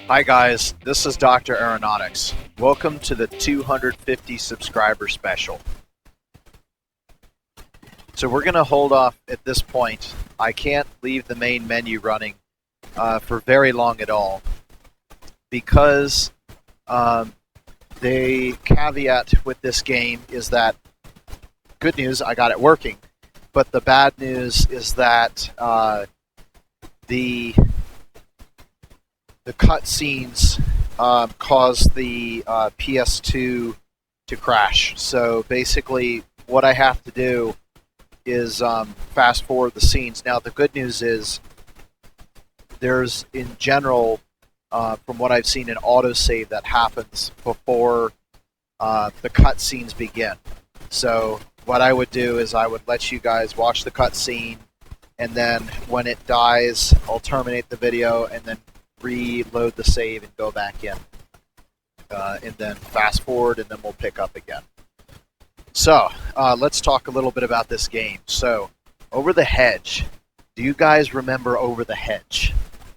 Hi guys, this is Dr. Aeronautics. Welcome to the 250 subscriber special. So we're going to hold off at this point. I can't leave the main menu running for very long at all because the caveat with this game is that, good news, I got it working, but the bad news is that the cutscenes caused the PS2 to crash. So basically what I have to do is fast forward the scenes. Now the good news is there's, in general, from what I've seen, an autosave that happens before the cutscenes begin. So what I would do is I would let you guys watch the cutscene, and then when it dies, I'll terminate the video and then reload the save and go back in. And then fast forward, and then we'll pick up again. So, let's talk a little bit about this game. So, Over the Hedge. Do you guys remember Over the Hedge?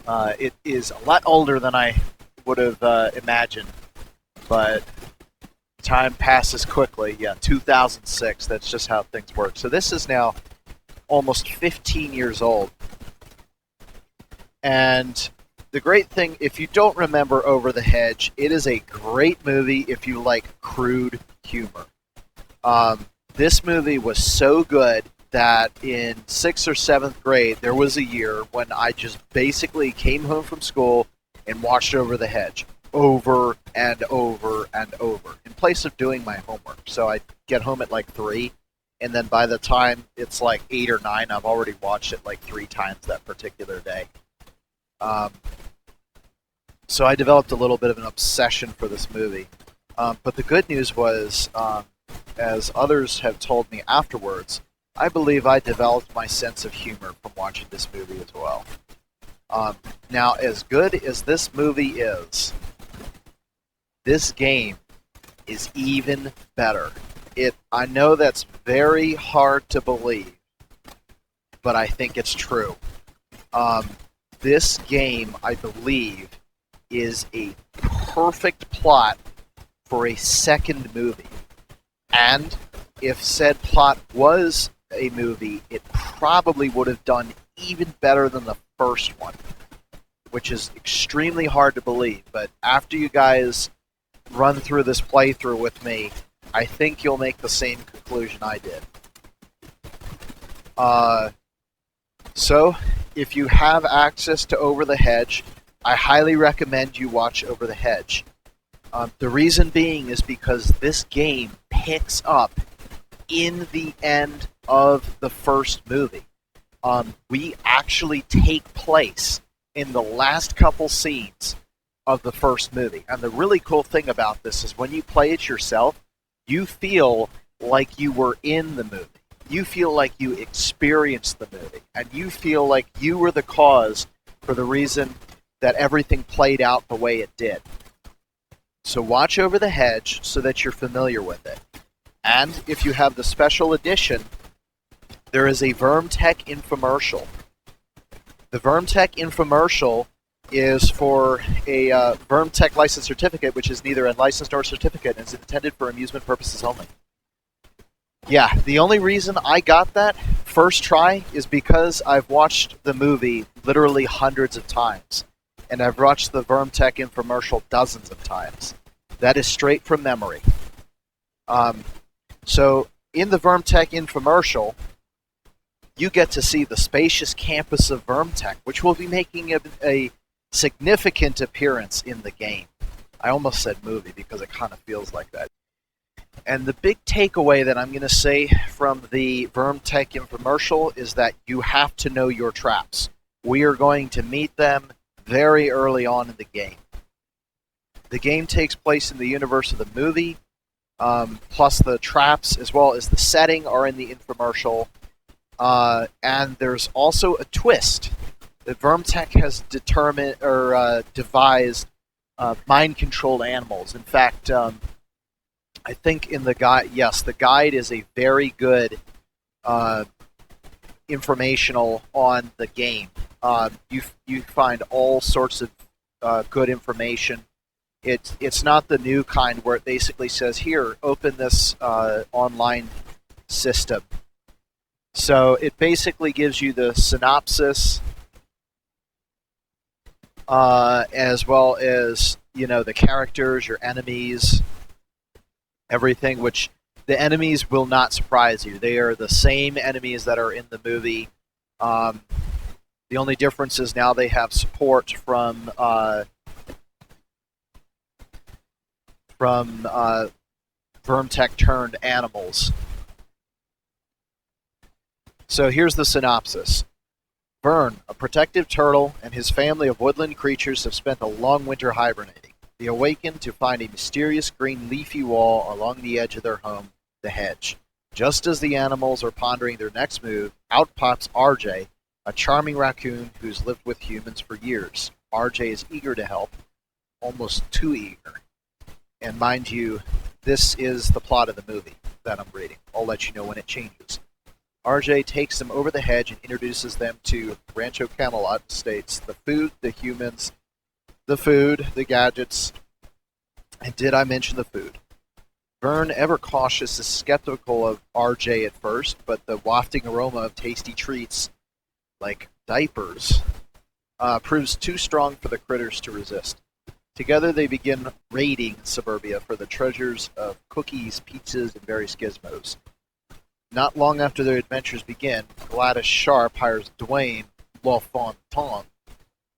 It is a lot older than I would have imagined, but time passes quickly. Yeah, 2006, that's just how things work. So this is now almost 15 years old. And the great thing, if you don't remember Over the Hedge, it is a great movie if you like crude humor. This movie was so good that in 6th or 7th grade, there was a year when I just basically came home from school and watched Over the Hedge over and over and over in place of doing my homework. So I'd get home at like 3, and then by the time it's like 8 or 9, I've already watched it like 3 times that particular day. So I developed a little bit of an obsession for this movie. But the good news was, as others have told me afterwards, I believe I developed my sense of humor from watching this movie as well. Now, as good as this movie is, this game is even better. I know that's very hard to believe, but I think it's true. This game, I believe, is a perfect plot for a second movie. And if said plot was a movie, it probably would have done even better than the first one, which is extremely hard to believe. But after you guys run through this playthrough with me, I think you'll make the same conclusion I did. So, if you have access to Over the Hedge, I highly recommend you watch Over the Hedge. The reason being is because this game picks up in the end of the first movie. We actually take place in the last couple scenes of the first movie. And the really cool thing about this is when you play it yourself, you feel like you were in the movie. You feel like you experienced the movie. And you feel like you were the cause for the reason that everything played out the way it did. So watch Over the Hedge so that you're familiar with it. And if you have the special edition, there is a VermTech infomercial. The VermTech infomercial is for a VermTech license certificate, which is neither a license nor a certificate, and is intended for amusement purposes only. Yeah, the only reason I got that first try is because I've watched the movie literally hundreds of times, and I've watched the Vermtech infomercial dozens of times. That is straight from memory. So in the Vermtech infomercial, you get to see the spacious campus of Vermtech, which will be making a significant appearance in the game. I almost said movie because it kind of feels like that. And the big takeaway that I'm going to say from the Vermtech infomercial is that you have to know your traps. We are going to meet them very early on in the game. The game takes place in the universe of the movie, plus the traps as well as the setting are in the infomercial. And there's also a twist that Vermtech has determined or devised mind-controlled animals. In fact, I think in the guide, yes, the guide is a very good informational on the game. You find all sorts of good information. It's not the new kind where it basically says, here, open this online system. So it basically gives you the synopsis as well as, the characters, your enemies, everything, which the enemies will not surprise you. They are the same enemies that are in the movie. The only difference is now they have support from Vermtech turned animals. So here's the synopsis. Vern, a protective turtle, and his family of woodland creatures have spent a long winter hibernating. They awaken to find a mysterious green leafy wall along the edge of their home, the Hedge. Just as the animals are pondering their next move, out pops RJ, a charming raccoon who's lived with humans for years. RJ is eager to help, almost too eager. And mind you, this is the plot of the movie that I'm reading. I'll let you know when it changes. RJ takes them over the hedge and introduces them to Rancho Camelot, states the food, the humans, the food, the gadgets, and did I mention the food? Vern, ever cautious, is skeptical of RJ at first, but the wafting aroma of tasty treats, like diapers, proves too strong for the critters to resist. Together they begin raiding suburbia for the treasures of cookies, pizzas, and various gizmos. Not long after their adventures begin, Gladys Sharp hires Dwayne LaFontaine,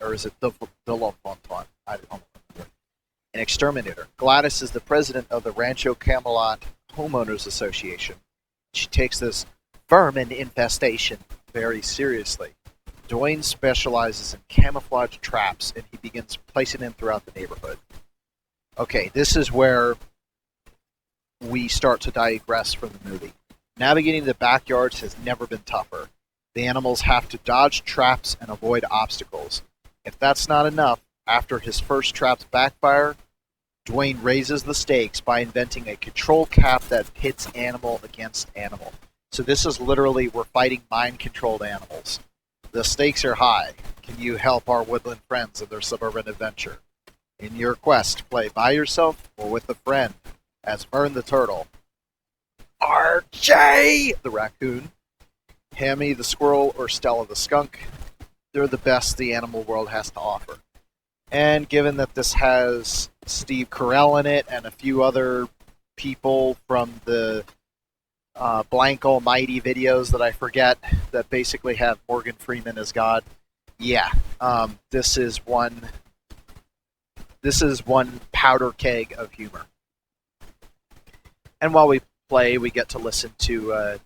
or is it the LaFontaine? I don't know. An exterminator. Gladys is the president of the Rancho Camelot Homeowners Association. She takes this vermin infestation very seriously. Dwayne specializes in camouflage traps, and he begins placing them throughout the neighborhood. Okay, this is where we start to digress from the movie. Navigating the backyards has never been tougher. The animals have to dodge traps and avoid obstacles. If that's not enough, after his first traps backfire, Dwayne raises the stakes by inventing a control cap that pits animal against animal. So this is literally, we're fighting mind-controlled animals. The stakes are high. Can you help our woodland friends in their suburban adventure? In your quest, play by yourself or with a friend as Vern the Turtle, RJ the Raccoon, Hammy the Squirrel, or Stella the Skunk. They're the best the animal world has to offer. And given that this has Steve Carell in it and a few other people from the Blank Almighty videos that I forget that basically have Morgan Freeman as God, yeah, this is one powder keg of humor. And while we play, we get to listen to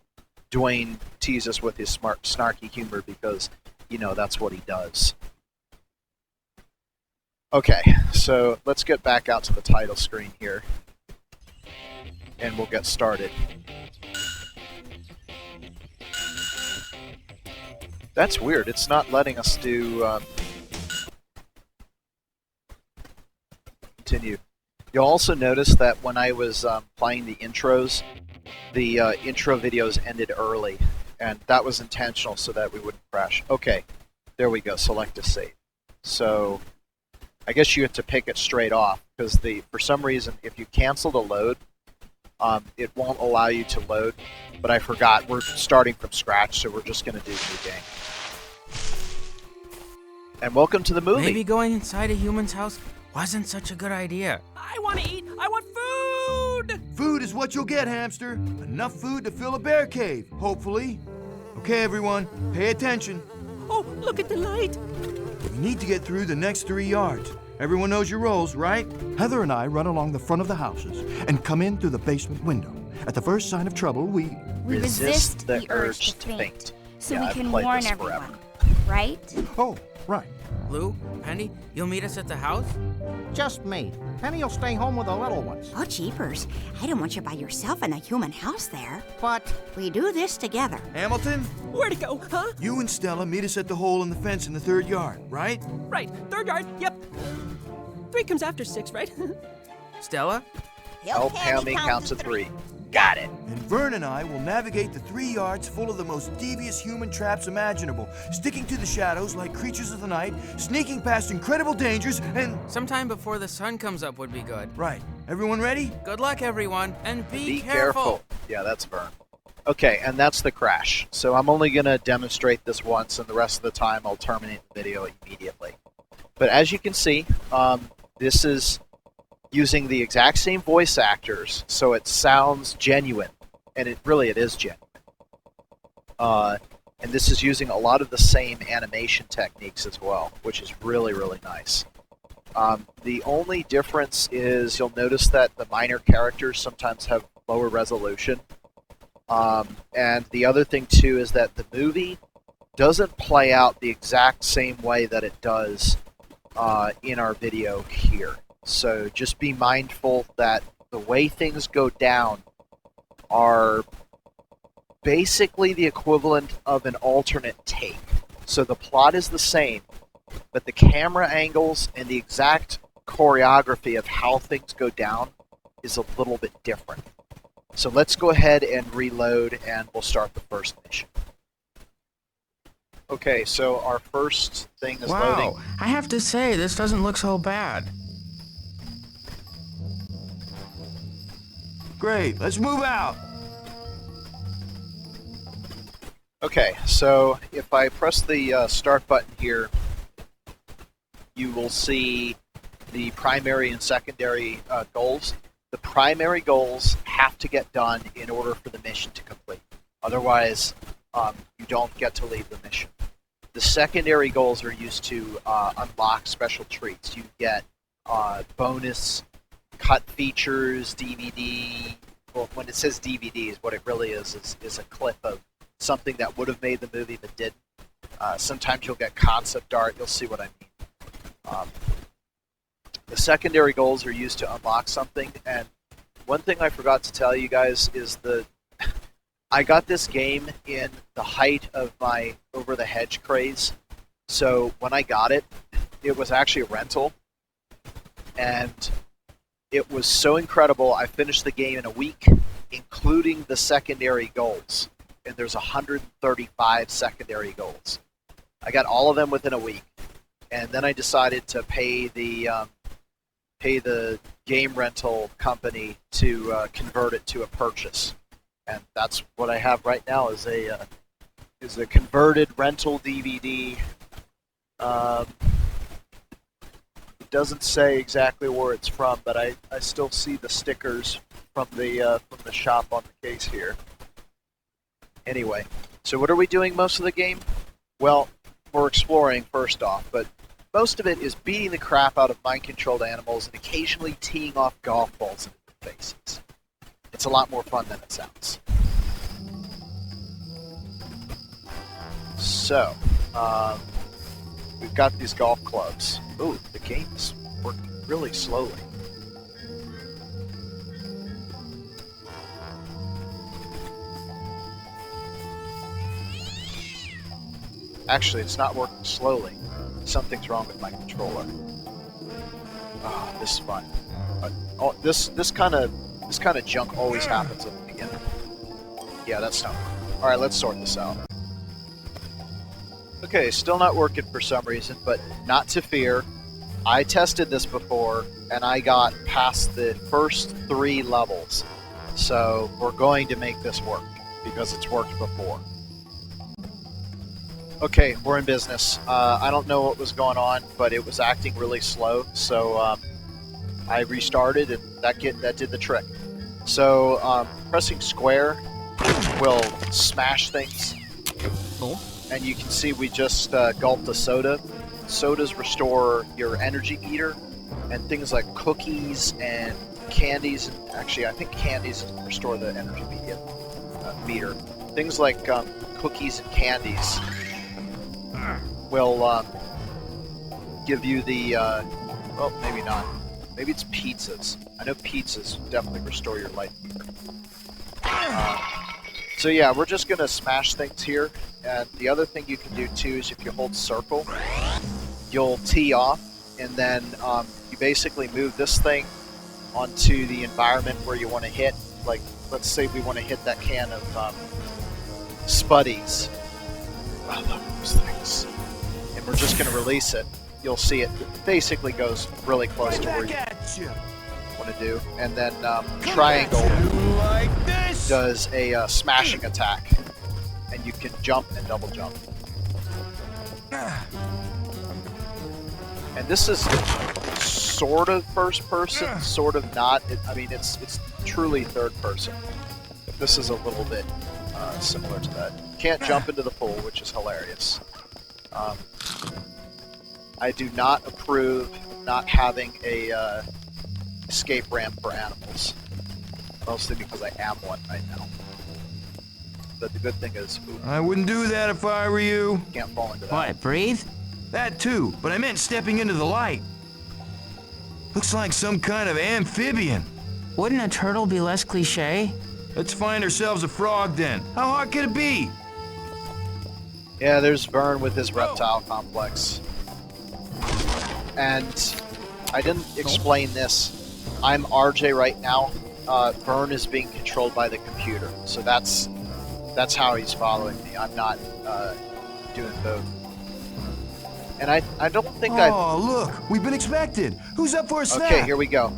Dwayne tease us with his smart, snarky humor because, that's what he does. Okay, so let's get back out to the title screen here, and we'll get started. That's weird. It's not letting us do... continue. You'll also notice that when I was playing the intros, the intro videos ended early, and that was intentional so that we wouldn't crash. Okay, there we go. Select a save. So I guess you have to pick it straight off, because for some reason, if you cancel the load, it won't allow you to load. But I forgot, we're starting from scratch, so we're just going to do the new game. And welcome to the movie. Maybe going inside a human's house wasn't such a good idea. I want to eat! I want food! Food is what you'll get, hamster. Enough food to fill a bear cave, hopefully. Okay, everyone, pay attention. Oh, look at the light! We need to get through the next 3 yards. Everyone knows your roles, right? Heather and I run along the front of the houses and come in through the basement window. At the first sign of trouble, we resist the urge to faint. So Yeah, we I've can played warn this everyone. forever. Right? Oh, right. Lou, Penny, you'll meet us at the house? Just me. Penny will stay home with the little ones. Oh, jeepers. I don't want you by yourself in a human house there. But We do this together. Hamilton, Where to go, huh? you and Stella meet us at the hole in the fence in the 3rd yard, right? Right, 3rd yard, yep. 3 comes after 6, right? Stella? Help Hammy count to 3. Got it! And Vern and I will navigate the 3 yards full of the most devious human traps imaginable, sticking to the shadows like creatures of the night, sneaking past incredible dangers, and... Sometime before the sun comes up would be good. Right. Everyone ready? Good luck, everyone, and be careful. Yeah, that's Vern. Okay, and that's the crash. So I'm only going to demonstrate this once, and the rest of the time I'll terminate the video immediately. But as you can see, this is using the exact same voice actors, so it sounds genuine, and it is genuine. And this is using a lot of the same animation techniques as well, which is really, really nice. The only difference is you'll notice that the minor characters sometimes have lower resolution. And the other thing, too, is that the movie doesn't play out the exact same way that it does in our video here. So just be mindful that the way things go down are basically the equivalent of an alternate take. So the plot is the same, but the camera angles and the exact choreography of how things go down is a little bit different. So let's go ahead and reload, and we'll start the first mission. Okay, so our first thing is loading. Wow, I have to say, this doesn't look so bad. Great, let's move out. Okay, so if I press the start button here, you will see the primary and secondary goals. The primary goals have to get done in order for the mission to complete. Otherwise, you don't get to leave the mission. The secondary goals are used to unlock special treats. You get bonus cut features, DVD. Well, when it says DVDs, what it really is a clip of something that would have made the movie but didn't. Sometimes you'll get concept art. You'll see what I mean. The secondary goals are used to unlock something, and one thing I forgot to tell you guys is I got this game in the height of my Over the Hedge craze. So when I got it, it was actually a rental, and it was so incredible. I finished the game in a week, including the secondary goals, and there's 135 secondary goals. I got all of them within a week, and then I decided to pay the game rental company to convert it to a purchase, and that's what I have right now is a converted rental DVD. It doesn't say exactly where it's from, but I still see the stickers from the shop on the case here. Anyway, so what are we doing most of the game? Well, we're exploring first off, but most of it is beating the crap out of mind-controlled animals and occasionally teeing off golf balls into their faces. It's a lot more fun than it sounds. So, we've got these golf clubs. Ooh, the game's working really slowly. Actually, it's not working slowly. Something's wrong with my controller. Oh, this is fun. This kind of junk always happens at the beginning. Yeah, that's not working. All right, let's sort this out. Okay, still not working for some reason, but not to fear. I tested this before, and I got past the first 3 levels. So we're going to make this work because it's worked before. Okay, we're in business. I don't know what was going on, but it was acting really slow, so I restarted, and that did the trick. So pressing square will smash things, and you can see we just gulped a soda. Sodas restore your energy meter, and things like cookies and candies. Actually, I think candies restore the energy meter. Things like cookies and candies will give you the, well, maybe not. Maybe it's pizzas. I know pizzas definitely restore your life meter. So yeah, we're just going to smash things here. And the other thing you can do too is if you hold circle, you'll tee off, and then you basically move this thing onto the environment where you want to hit. Like, let's say we want to hit that can of Spuddies. I love those things. And we're just going to release it. You'll see it basically goes really close to where you want to do. And then triangle does a smashing attack. And you can jump and double jump. And this is sort of first person, sort of not. I mean, it's truly third person. But this is a little bit similar to that. You can't jump into the pool, which is hilarious. I do not approve of not having a escape ramp for animals. Mostly because I am one right now. But the good thing is, I wouldn't do that if I were you. Can't fall into that. What, breathe? That too, but I meant stepping into the light. Looks like some kind of amphibian. Wouldn't a turtle be less cliche? Let's find ourselves a frog then. How hard could it be? Yeah, there's Vern with his reptile complex. And I didn't explain this. I'm RJ right now. Vern is being controlled by the computer, so that's how he's following me. I'm not doing both. And I don't think Oh, look, we've been expected. Who's up for a snack? Okay, here we go.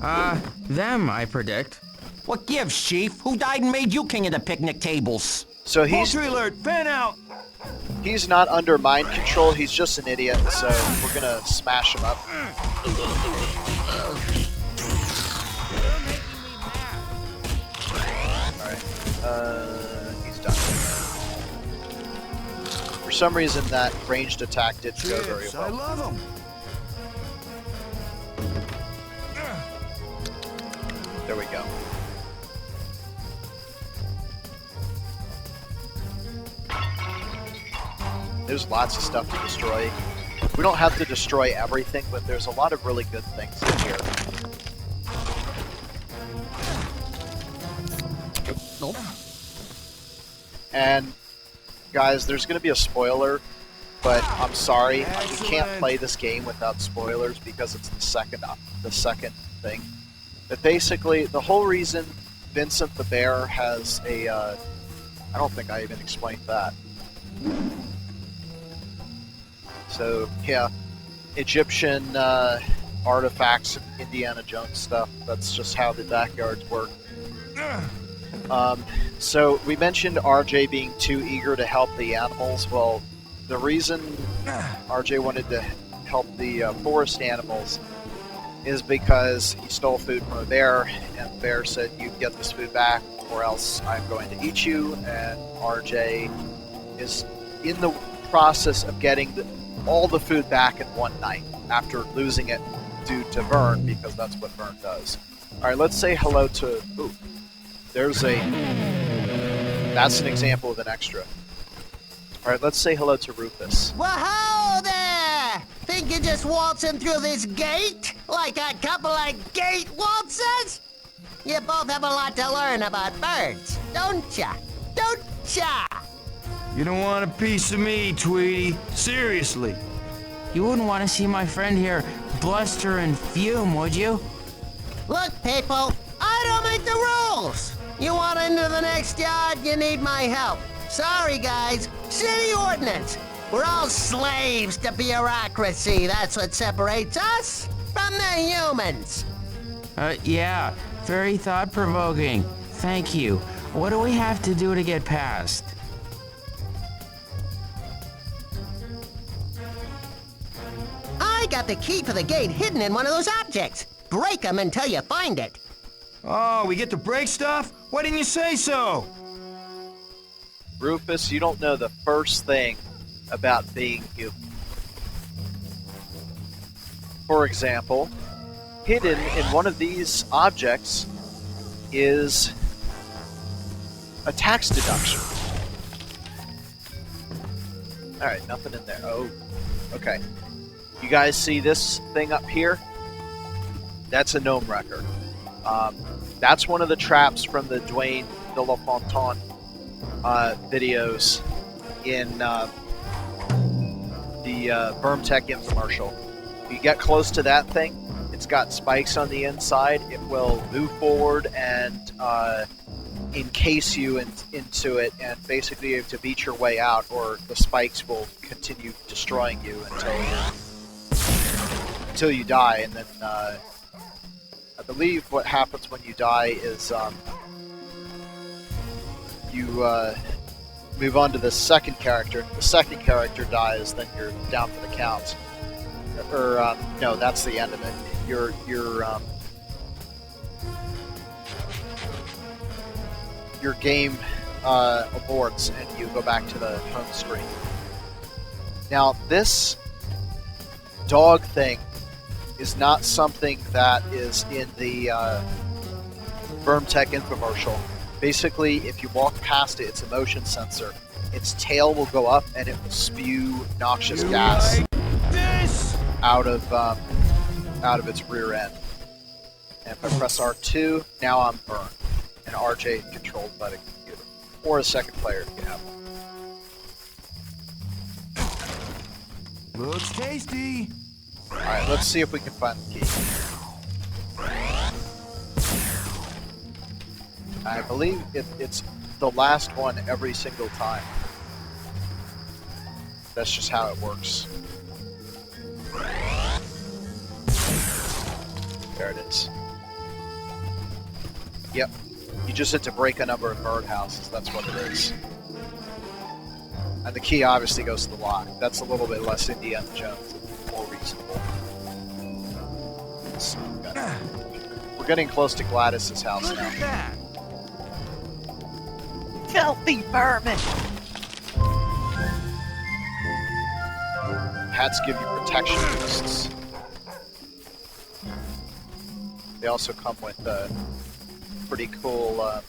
Them, I predict. What gives, Chief? Who died and made you king of the picnic tables? So Poultry alert, fan out! he's not under mind control. He's just an idiot. So we're gonna smash him up. All right. He's done. For some reason, that ranged attack didn't go very I well. love them. There we go. There's lots of stuff to destroy. We don't have to destroy everything, but there's a lot of really good things in here. Nope. And guys, there's going to be a spoiler, but I'm sorry, you can't play this game without spoilers because it's the second thing. But basically, the whole reason Vincent the Bear has a, I don't think I even explained that. So, yeah, Egyptian artifacts, Indiana Jones stuff, that's just how the backyards work. So, we mentioned RJ being too eager to help the animals. Well, the reason RJ wanted to help the forest animals is because he stole food from a bear, and the bear said, "You get this food back, or else I'm going to eat you." And RJ is in the process of getting all the food back in one night after losing it due to Vern, because that's what Vern does. All right, let's say hello to. Ooh, there's a. That's an example of an extra. All right, let's say hello to Rufus. Whoa there! Think you're just waltzing through this gate? Like a couple of gate waltzers? You both have a lot to learn about birds, don't ya? Don't ya? You don't want a piece of me, Tweety. Seriously. You wouldn't want to see my friend here bluster and fume, would you? Look, people, I don't make the rules. You want into the next yard, you need my help. Sorry, guys. City ordinance. We're all slaves to bureaucracy. That's what separates us from the humans. Yeah, very thought-provoking. Thank you. What do we have to do to get past? I got the key for the gate hidden in one of those objects. Break them until you find it. Oh, we get to break stuff? Why didn't you say so? Rufus, you don't know the first thing about being human. For example, hidden in one of these objects is a tax deduction. Alright, nothing in there. Oh, okay. You guys see this thing up here? That's a gnome wrecker. That's one of the traps from the Dwayne de la Fontaine videos in the Bermtech infomercial. If you get close to that thing, it's got spikes on the inside. It will move forward and encase you into it, and basically you have to beat your way out, or the spikes will continue destroying you until you die. And then I believe what happens when you die is you move on to the second character. If the second character dies, then you're down for the count. Or no, that's the end of it. Your game aborts and you go back to the home screen. Now, this dog thing is not something that is in the Bermtech infomercial. Basically, if you walk past it, it's a motion sensor. Its tail will go up and it will spew noxious gas out of its rear end. And if I press R2, now I'm burned. And RJ controlled by the computer. Or a second player if you have one. Looks tasty. Alright, let's see if we can find the key. I believe it's the last one every single time. That's just how it works. There it is. Yep. You just had to break a number of birdhouses. That's what it is. And the key obviously goes to the lock. That's a little bit less Indiana Jones. More reasonable. So, we're getting close to Gladys' house Look now. at that! Filthy vermin! Hats give you protection boosts. They also come with pretty cool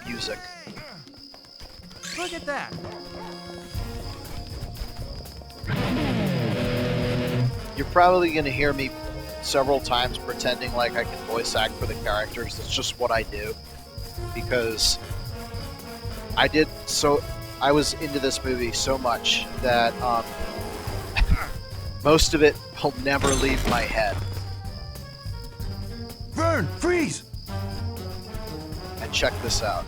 music. Look at that! You're probably going to hear me several times pretending like I can voice act for the characters. It's just what I do. Because I was into this movie so much that most of it will never leave my head. Vern, freeze! And check this out.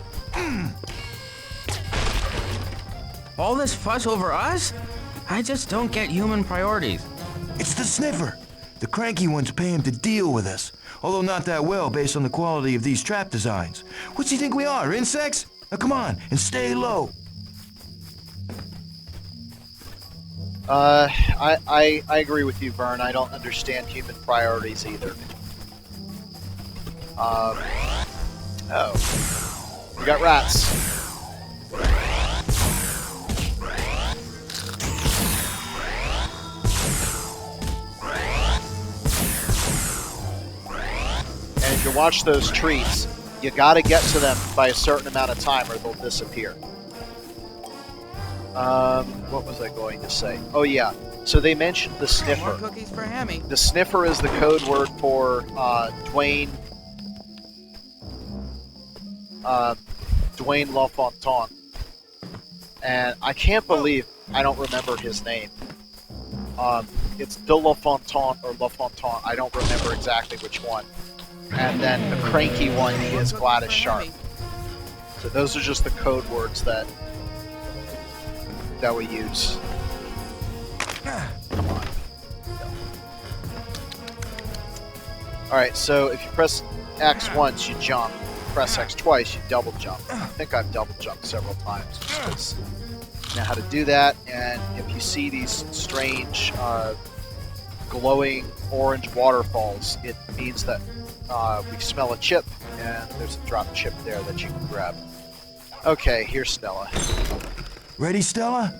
All this fuss over us? I just don't get human priorities. It's the sniffer. The cranky ones pay him to deal with us, although not that well based on the quality of these trap designs. What's he think we are, insects? Now come on, and stay low. I agree with you, Vern. I don't understand human priorities either. Oh. We got rats. And if you watch those treats, you gotta get to them by a certain amount of time or they'll disappear. What was I going to say? Oh yeah, so they mentioned the sniffer. More cookies for Hammy. The sniffer is the code word for Dwayne LaFontaine. And I can't believe I don't remember his name. It's De La Fontaine or La Fontaine. I don't remember exactly which one. And then the cranky one is Gladys Sharp. So those are just the code words that we use. Come on. Alright, so if you press X once, you jump. press X twice, you double jump. I think I've double jumped several times just because I know how to do that. And if you see these strange glowing orange waterfalls, it means that we smell a chip, and there's a drop chip there that you can grab. Okay, here's Stella. Ready, Stella?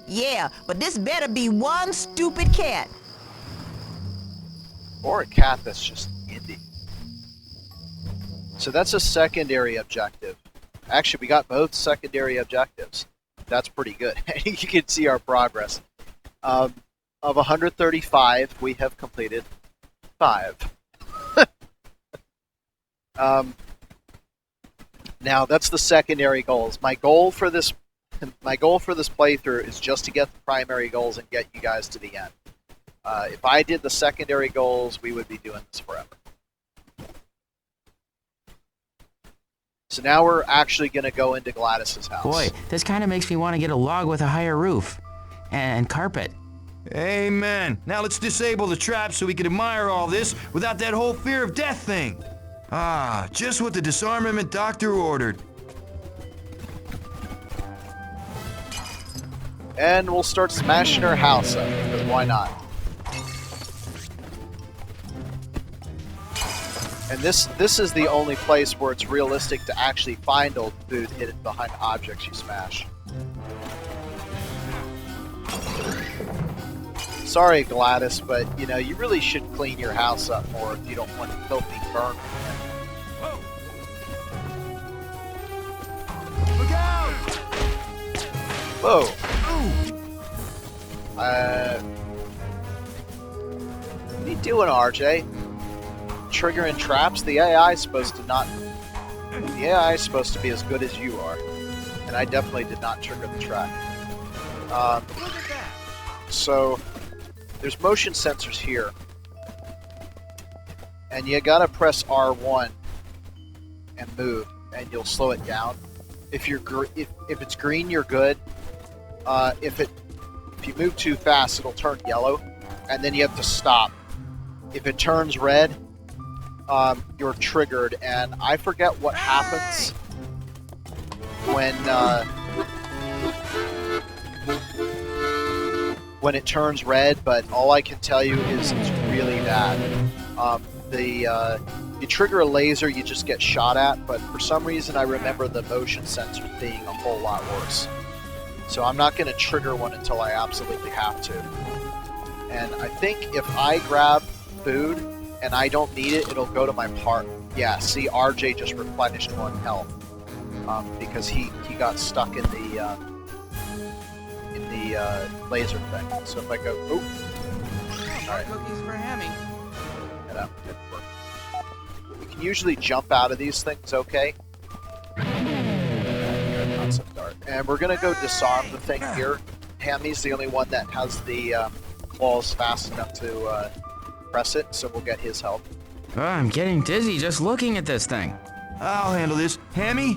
Yeah, but this better be one stupid cat. Or a cat that's just indie. So that's a secondary objective. Actually, we got both secondary objectives. That's pretty good. You can see our progress. Of 135, we have completed 5. Now that's the secondary goals. My goal for this playthrough is just to get the primary goals and get you guys to the end. If I did the secondary goals, we would be doing this forever. So now we're actually going to go into Gladys's house. Boy, this kind of makes me want to get a log with a higher roof and carpet. Amen. Now let's disable the trap so we can admire all this without that whole fear of death thing. Ah, just what the disarmament doctor ordered. And we'll start smashing her house up, because why not? And this is the only place where it's realistic to actually find old food hidden behind objects you smash. Sorry, Gladys, but you really should clean your house up more if you don't want filthy burn. Look out! Whoa! What are you doing, RJ? Triggering traps? The AI is supposed to not. The AI is supposed to be as good as you are, and I definitely did not trigger the trap. So there's motion sensors here, and you gotta press R1 and move, and you'll slow it down. If it's green, you're good. If you move too fast, it'll turn yellow, and then you have to stop. If it turns red, you're triggered, and I forget what happens when it turns red, but all I can tell you is it's really bad. You trigger a laser, you just get shot at, but for some reason I remember the motion sensors being a whole lot worse. So I'm not going to trigger one until I absolutely have to. And I think if I grab food and I don't need it, it'll go to my part. Yeah, see, RJ just replenished 1 health because he got stuck in the laser thing. So if I go, oh, all right. Cookies for Hammy. That didn't work. We can usually jump out of these things, okay? Not so dark. And we're gonna go disarm the thing here. Hammy's the only one that has the claws fast enough to press it, so we'll get his help. Oh, I'm getting dizzy just looking at this thing. I'll handle this. Hammy?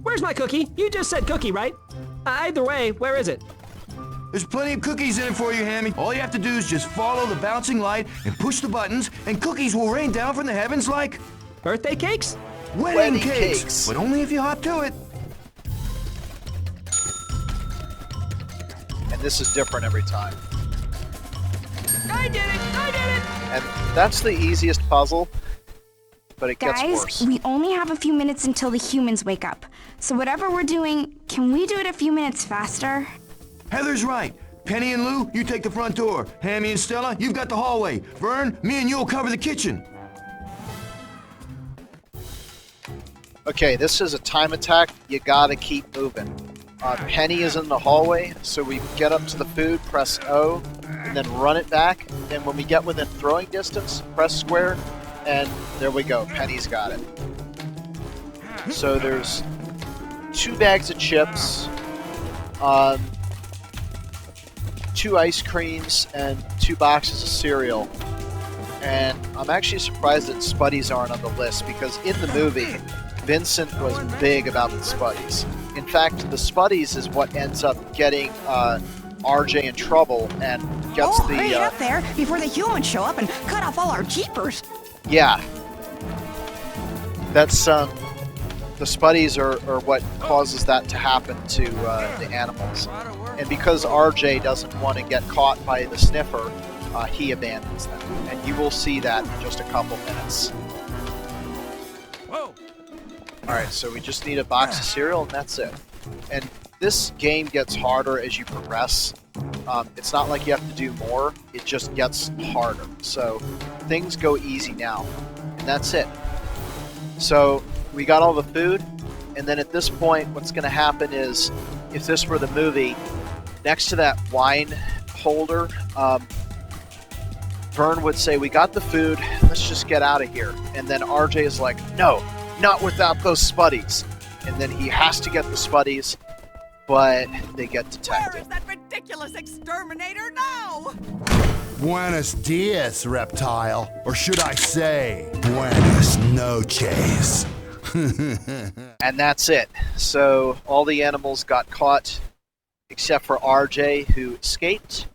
Where's my cookie? You just said cookie, right? Either way, where is it? There's plenty of cookies in it for you, Hammy. All you have to do is just follow the bouncing light and push the buttons, and cookies will rain down from the heavens like... Birthday cakes? Wedding cakes! But only if you hop to it. And this is different every time. I did it! I did it! And that's the easiest puzzle, but it gets Guys, worse. we only have a few minutes until the humans wake up. So whatever we're doing, can we do it a few minutes faster? Heather's right. Penny and Lou, you take the front door. Hammy and Stella, you've got the hallway. Vern, me and you'll cover the kitchen. Okay, this is a time attack. You gotta keep moving. Penny is in the hallway, so we get up to the food, press O, and then run it back. And when we get within throwing distance, press square, and there we go. Penny's got it. So there's 2 bags of chips, 2 ice creams, and 2 boxes of cereal. And I'm actually surprised that Spuddies aren't on the list, because in the movie, Vincent was big about the Spuddies. In fact, the Spuddies is what ends up getting RJ in trouble and gets the... hurry up there before the humans show up and cut off all our jeepers. Yeah. That's the Spuddies are what causes that to happen to the animals. And because RJ doesn't want to get caught by the sniffer, he abandons them. And you will see that in just a couple minutes. Whoa! Alright, so we just need a box of cereal and that's it. And this game gets harder as you progress. It's not like you have to do more, it just gets harder. So things go easy now. And that's it. So we got all the food, and then at this point what's going to happen is, if this were the movie, next to that wine holder, Vern would say, we got the food, let's just get out of here. And then RJ is like, no, not without those Spuddies. And then he has to get the Spuddies, but they get detected. Where is that ridiculous exterminator now? Buenos dias, reptile. Or should I say, buenas noches. And that's it. So all the animals got caught, except for RJ, who escaped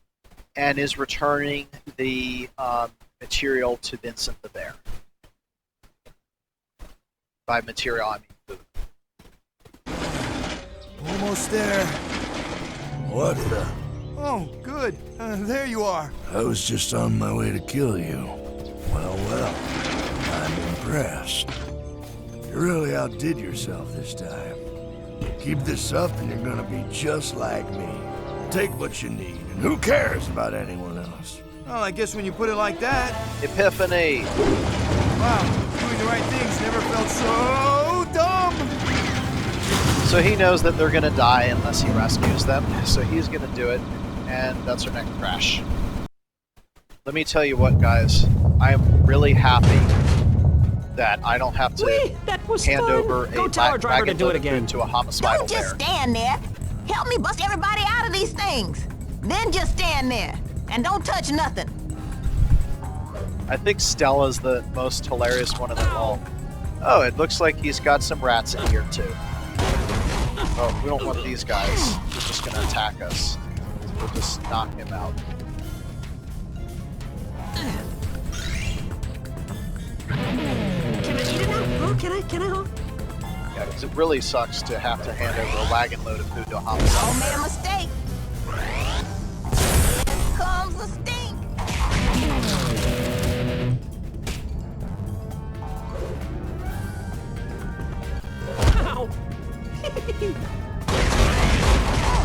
and is returning the material to Vincent the Bear. By material, I mean food. Almost there. What the? Oh, good. There you are. I was just on my way to kill you. Well, I'm impressed. You really outdid yourself this time. Keep this up and you're gonna be just like me. Take what you need, and who cares about anyone else? Well, I guess when you put it like that... Epiphany! Wow, doing the right things never felt so dumb! So he knows that they're gonna die unless he rescues them, so he's gonna do it, and that's our next crash. Let me tell you what, guys, I am really happy that I don't have to hand over a wagon load of food to a homicidal Don't just bear. stand there. Help me bust everybody out of these things. Then just stand there and don't touch nothing. I think Stella's the most hilarious one of them all. Oh, it looks like he's got some rats in here too. Oh, we don't want these guys. They're just gonna attack us. We'll just knock him out. Can I eat it now? Oh, can I? Yeah, because it really sucks to have to hand over a wagon load of food to a homicide. Oh, made a mistake. Here comes the stink. Ow!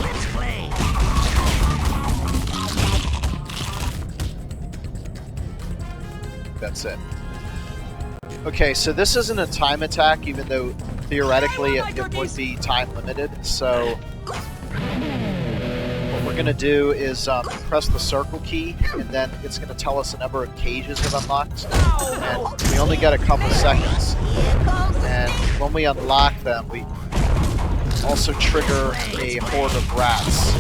Let's play. That's it. Okay, so this isn't a time attack, even though theoretically it would be time limited. So what we're gonna do is press the circle key, and then it's gonna tell us the number of cages have unlocked, and we only get a couple seconds. And when we unlock them, we also trigger a horde of rats.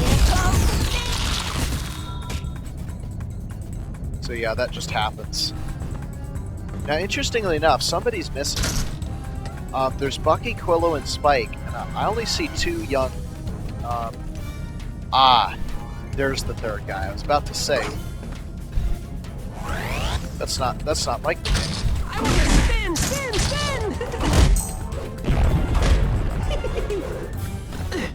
So yeah, that just happens. Now, interestingly enough, somebody's missing. There's Bucky, Quillo, and Spike, and I only see two young... there's the third guy. I was about to say. That's not like the game. I want to spin!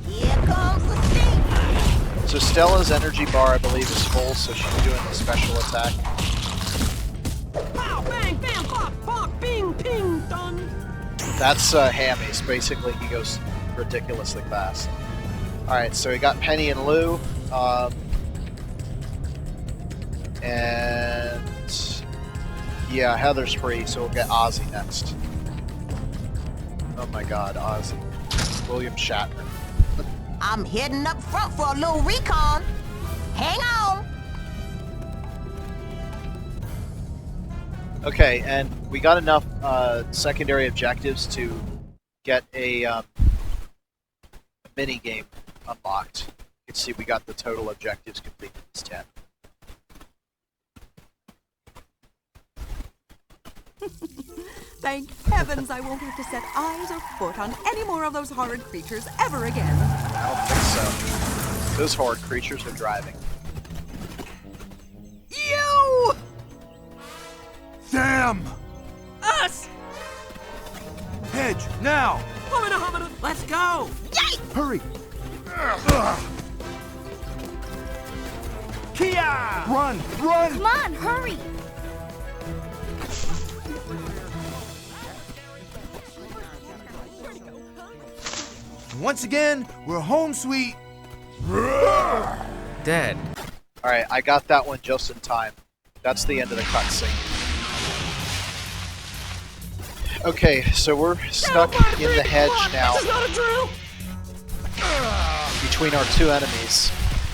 Here comes the stink. So Stella's energy bar, I believe, is full, so she's doing a special attack. Pow! Bang! Bam! Pop! Pop! Bing! Ping! Done! That's Hammy's. Basically, he goes ridiculously fast. Alright, so we got Penny and Lou. And... yeah, Heather's free, so we'll get Ozzy next. Oh my god, Ozzy. William Shatner. I'm heading up front for a little recon. Hang on. Okay, and we got enough secondary objectives to get a mini game unlocked. You can see we got the total objectives completed. It's 10. Thank heavens I won't have to set eyes or foot on any more of those horrid creatures ever again. I don't think so. Those horrid creatures are driving. You! Damn! Us! Hedge, now! Let's go! Hurry! Kia! Run! Run! Come on, hurry! Once again, we're home sweet. Dead. Alright, I got that one just in time. That's the end of the cutscene. Okay, so we're stuck in the hedge now. This is not a drill! Between our two enemies.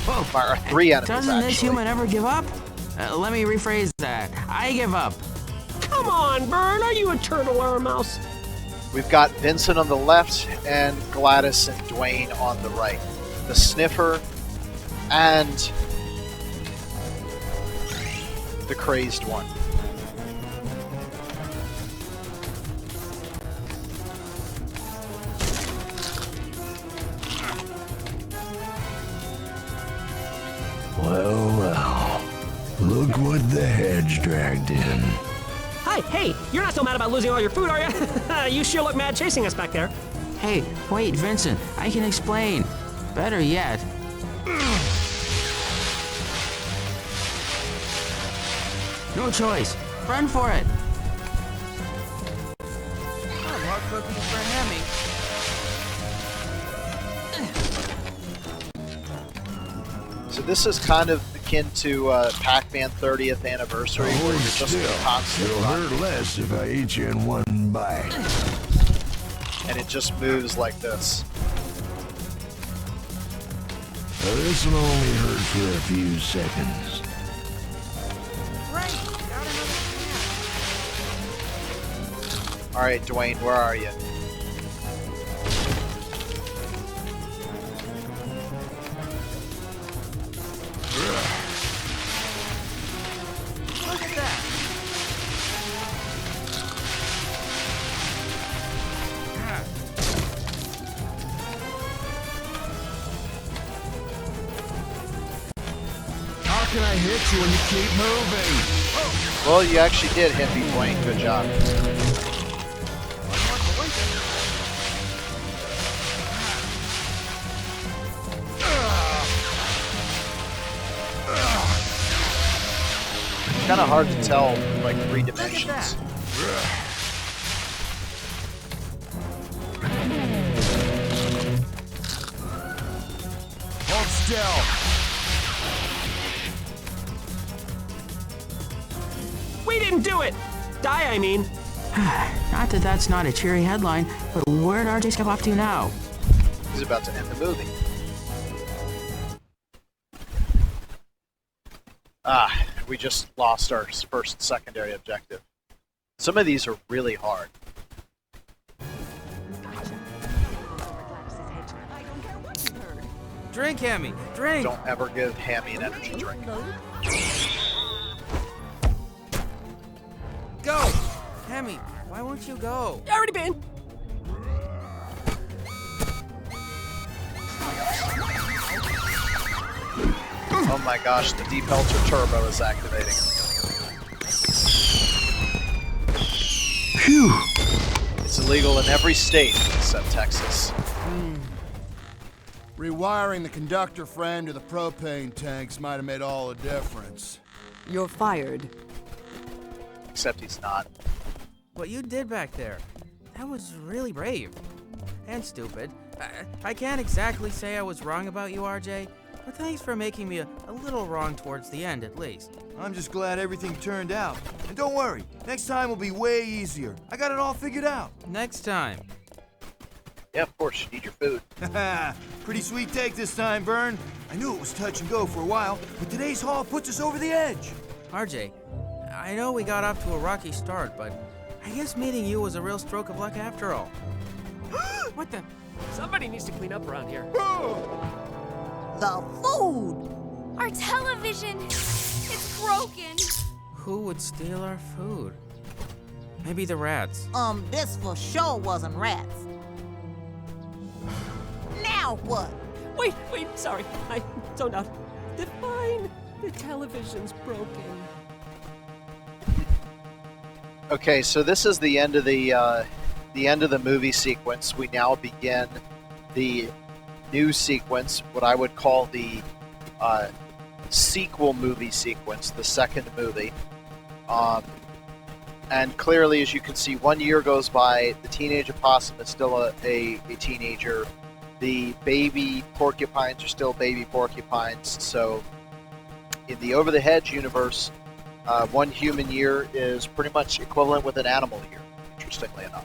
Our three enemies, Doesn't this actually. human ever give up? Let me rephrase that. I give up. Come on, Vern, are you a turtle or a mouse? We've got Vincent on the left and Gladys and Dwayne on the right. The sniffer and the crazed one. Well, well. Look what the Hedge dragged in. Hi, hey, you're not so mad about losing all your food, are you? You sure look mad chasing us back there. Hey, wait, Vincent. I can explain. Better yet. No choice. Run for it. More cookies for Hemi. So this is kind of akin to Pac-Man 30th anniversary, where you're just constantly It'll running, hurt less if I eat you in one bite. and it just moves like this. Now, this will only hurt for a few seconds. All right, Dwayne, where are you? Look at that. How can I hit you when you keep moving? Well, you actually did hit me, Dwayne. Good job. It's kind of hard to tell, like, 3 dimensions. Hold still. We didn't do it! Die, I mean. Not that that's not a cheery headline, but where'd RJ skip off to now? He's about to end the movie. Ah, we just lost our first and secondary objective. Some of these are really hard. Drink, Hemi. Drink. Don't ever give Hammy an energy drink. Go. Hemi, why won't you go? Already been. Oh my gosh, the Depelter Turbo is activating. Phew! It's illegal in every state except Texas. Rewiring the conductor frame to the propane tanks might have made all the difference. You're fired. Except he's not. What you did back there, that was really brave. And stupid. I can't exactly say I was wrong about you, RJ, but thanks for making me a little wrong towards the end, at least. I'm just glad everything turned out. And don't worry, next time will be way easier. I got it all figured out. Next time. Yeah, of course, you need your food. Pretty sweet take this time, Vern. I knew it was touch and go for a while, but today's haul puts us over the edge. RJ, I know we got off to a rocky start, but I guess meeting you was a real stroke of luck after all. What the? Somebody needs to clean up around here. The food! Our television! It's broken! Who would steal our food? Maybe the rats. This for sure wasn't rats. Now what? Wait, sorry. I zoned out. Define. The television's broken. Okay, so this is the end of the the end of the movie sequence, we now begin the new sequence, what I would call the sequel movie sequence, the second movie. And clearly, as you can see, 1 year goes by, the teenage opossum is still a teenager, the baby porcupines are still baby porcupines, so in the Over the Hedge universe, 1 human year is pretty much equivalent with an animal year, interestingly enough.